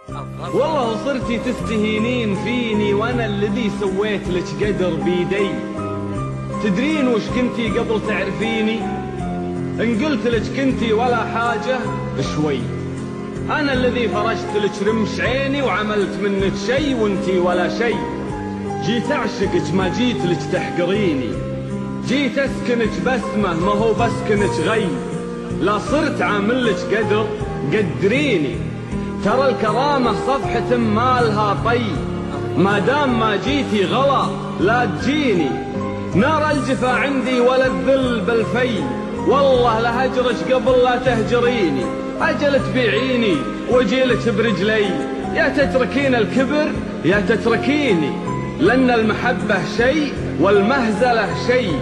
والله صرتي تستهينين فيني وانا الذي سويت لك قدر بيدي. تدرين وش كنتي قبل تعرفيني؟ ان قلت لك كنتي ولا حاجة شوي. انا الذي فرشت لك رمش عيني وعملت منك شي وانتي ولا شي. جيت اعشقك ما جيت لك تحقريني، جيت اسكنك بسمة ما هو بسكنك غي. لا صرت عامل لك قدر قدريني، ترى الكرامة صفحة ما لها طي. ما دام ما جيتي غلا لا تجيني، نار الجفا عندي ولا الذل بالفي. والله لهجرك قبل لا تهجريني، أجل تبيعيني واجيلك برجلي. يا تتركين الكبر يا تتركيني، لأن المحبة شيء والمهزلة شيء.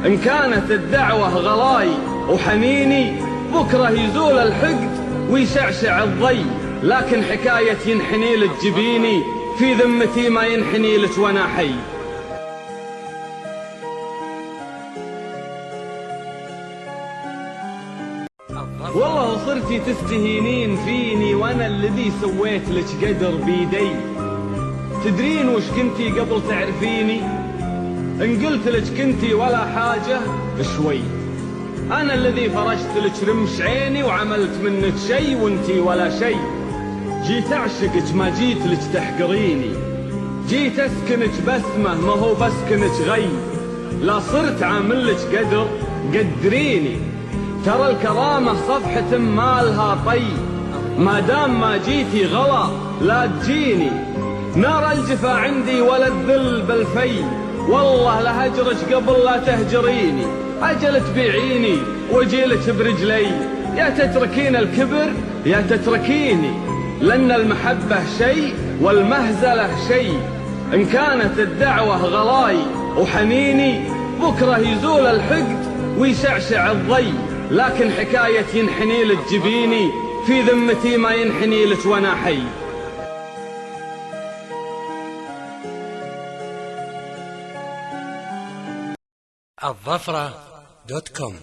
إن كانت الدعوة غلاي وحنيني، بكرة يزول الحقد ويشعشع الضي. لكن حكاية ينحني لك جبيني، في ذمتي ما ينحني لك وانا حي. والله صرتي تستهينين فيني وانا الذي سويت لك قدر بيدي. تدرين وش كنتي قبل تعرفيني؟ ان قلت لك كنتي ولا حاجة شوي. انا الذي فرشت لك رمش عيني وعملت منك شي وانتي ولا شي. جيت اعشقك ما جيت لك تحقريني، جيت اسكنك بسمة ما هو بسكنك غي. لا صرت عامل لك قدر قدريني، ترى الكرامة صفحة ما لها طي. ما دام ما جيتي غلا لا تجيني، نار الجفا عندي ولا الذل بالفي. والله لهجرك قبل لا تهجريني، أجل تبيعيني واجيلك برجلي. يا تتركين الكبر يا تتركيني، لأن المحبة شيء والمهزلة شيء. إن كانت الدعوة غلاي وحنيني، بكرة يزول الحقد ويشعشع الضي. لكن حكاية ينحني لك جبيني، في ذمتي ما ينحني لك وانا حي. الظفرة.com